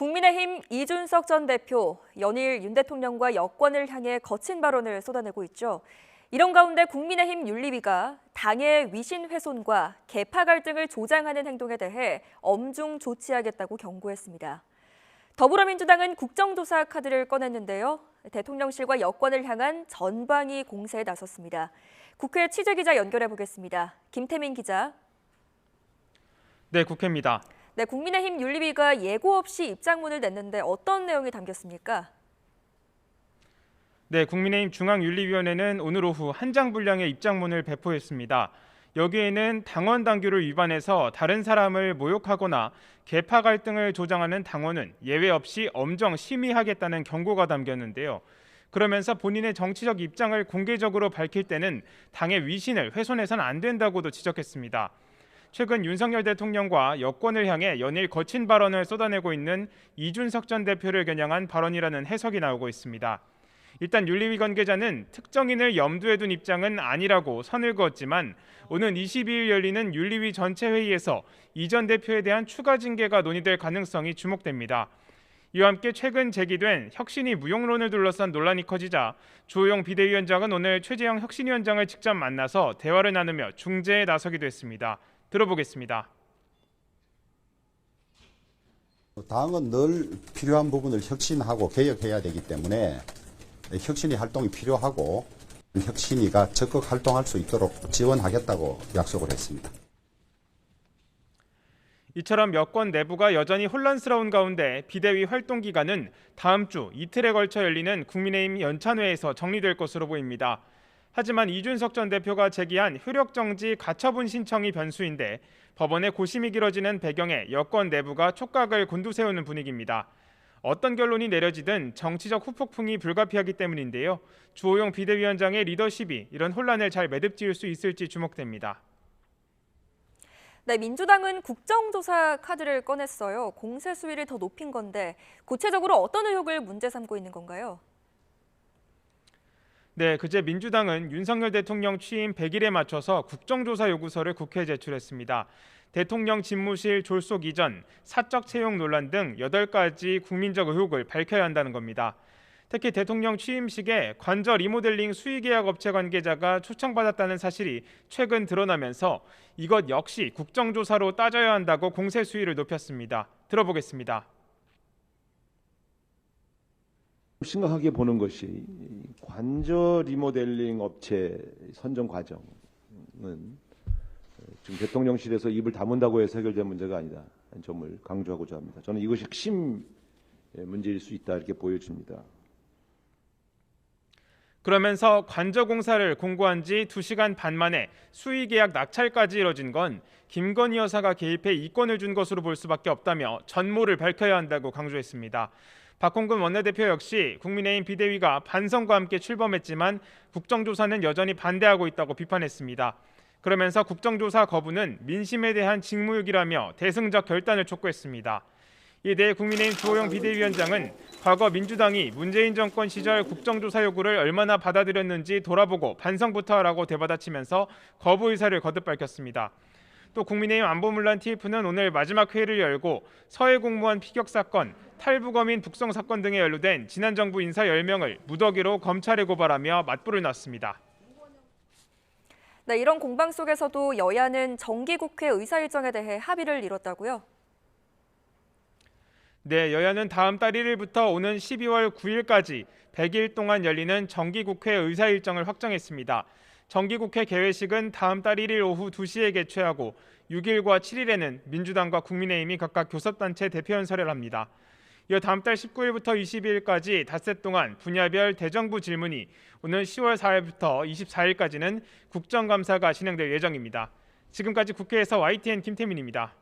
국민의힘 이준석 전 대표, 연일 윤 대통령과 여권을 향해 거친 발언을 쏟아내고 있죠. 이런 가운데 국민의힘 윤리위가 당의 위신 훼손과 계파 갈등을 조장하는 행동에 대해 엄중 조치하겠다고 경고했습니다. 더불어민주당은 국정조사 카드를 꺼냈는데요. 대통령실과 여권을 향한 전방위 공세에 나섰습니다. 국회 취재기자 연결해 보겠습니다. 김태민 기자. 네, 국회입니다. 네, 국민의힘 윤리위가 예고 없이 입장문을 냈는데 어떤 내용이 담겼습니까? 네, 국민의힘 중앙윤리위원회는 오늘 오후 한 장 분량의 입장문을 배포했습니다. 여기에는 당원 당규를 위반해서 다른 사람을 모욕하거나 계파 갈등을 조장하는 당원은 예외 없이 엄정 심의하겠다는 경고가 담겼는데요. 그러면서 본인의 정치적 입장을 공개적으로 밝힐 때는 당의 위신을 훼손해서는 안 된다고도 지적했습니다. 최근 윤석열 대통령과 여권을 향해 연일 거친 발언을 쏟아내고 있는 이준석 전 대표를 겨냥한 발언이라는 해석이 나오고 있습니다. 일단 윤리위 관계자는 특정인을 염두에 둔 입장은 아니라고 선을 그었지만 오는 22일 열리는 윤리위 전체 회의에서 이 전 대표에 대한 추가 징계가 논의될 가능성이 주목됩니다. 이와 함께 최근 제기된 혁신위 무용론을 둘러싼 논란이 커지자 주호영 비대위원장은 오늘 최재형 혁신위원장을 직접 만나서 대화를 나누며 중재에 나서기도 했습니다. 들어보겠습니다. 당은 늘 필요한 부분을 혁신하고 개혁해야 되기 때문에 혁신위 활동이 필요하고 혁신위가 적극 활동할 수 있도록 지원하겠다고 약속을 했습니다. 이처럼 여권 내부가 여전히 혼란스러운 가운데 비대위 활동 기간은 다음 주 이틀에 걸쳐 열리는 국민의힘 연찬회에서 정리될 것으로 보입니다. 하지만 이준석 전 대표가 제기한 효력정지 가처분 신청이 변수인데 법원의 고심이 길어지는 배경에 여권 내부가 촉각을 곤두세우는 분위기입니다. 어떤 결론이 내려지든 정치적 후폭풍이 불가피하기 때문인데요. 주호영 비대위원장의 리더십이 이런 혼란을 잘 매듭지을 수 있을지 주목됩니다. 네, 민주당은 국정조사 카드를 꺼냈어요. 공세 수위를 더 높인 건데 구체적으로 어떤 의혹을 문제 삼고 있는 건가요? 네, 그제 민주당은 윤석열 대통령 취임 100일에 맞춰서 국정조사 요구서를 국회에 제출했습니다. 대통령 집무실 졸속 이전, 사적 채용 논란 등 8가지 국민적 의혹을 밝혀야 한다는 겁니다. 특히 대통령 취임식에 관저 리모델링 수의계약 업체 관계자가 초청받았다는 사실이 최근 드러나면서 이것 역시 국정조사로 따져야 한다고 공세 수위를 높였습니다. 들어보겠습니다. 심각하게 보는 것이 관저 리모델링 업체 선정 과정은 지금 대통령실에서 입을 다문다고 해서 해결된 문제가 아니다. 점을 강조하고자 합니다. 저는 이것이 핵심 문제일 수 있다 이렇게 보여집니다. 그러면서 관저 공사를 공고한 지 2시간 반 만에 수의 계약 낙찰까지 이뤄진 건 김건희 여사가 개입해 이권을 준 것으로 볼 수밖에 없다며 전모를 밝혀야 한다고 강조했습니다. 박홍근 원내대표 역시 국민의힘 비대위가 반성과 함께 출범했지만 국정조사는 여전히 반대하고 있다고 비판했습니다. 그러면서 국정조사 거부는 민심에 대한 직무유기라며 대승적 결단을 촉구했습니다. 이에 대해 국민의힘 주호영 비대위원장은 과거 민주당이 문재인 정권 시절 국정조사 요구를 얼마나 받아들였는지 돌아보고 반성부터 하라고 되받아치면서 거부 의사를 거듭 밝혔습니다. 또 국민의힘 안보문란 TF는 오늘 마지막 회의를 열고 서해 공무원 피격 사건, 탈북어민 북송 사건 등에 연루된 지난 정부 인사 10명을 무더기로 검찰에 고발하며 맞불을 놨습니다. 네, 이런 공방 속에서도 여야는 정기국회 의사 일정에 대해 합의를 이뤘다고요? 네, 여야는 다음 달 1일부터 오는 12월 9일까지 100일 동안 열리는 정기국회 의사 일정을 확정했습니다. 정기국회 개회식은 다음 달 1일 오후 2시에 개최하고 6일과 7일에는 민주당과 국민의힘이 각각 교섭단체 대표연설을 합니다. 이어 다음 달 19일부터 22일까지 닷새 동안 분야별 대정부 질문이, 오는 10월 4일부터 24일까지는 국정감사가 진행될 예정입니다. 지금까지 국회에서 YTN 김태민입니다.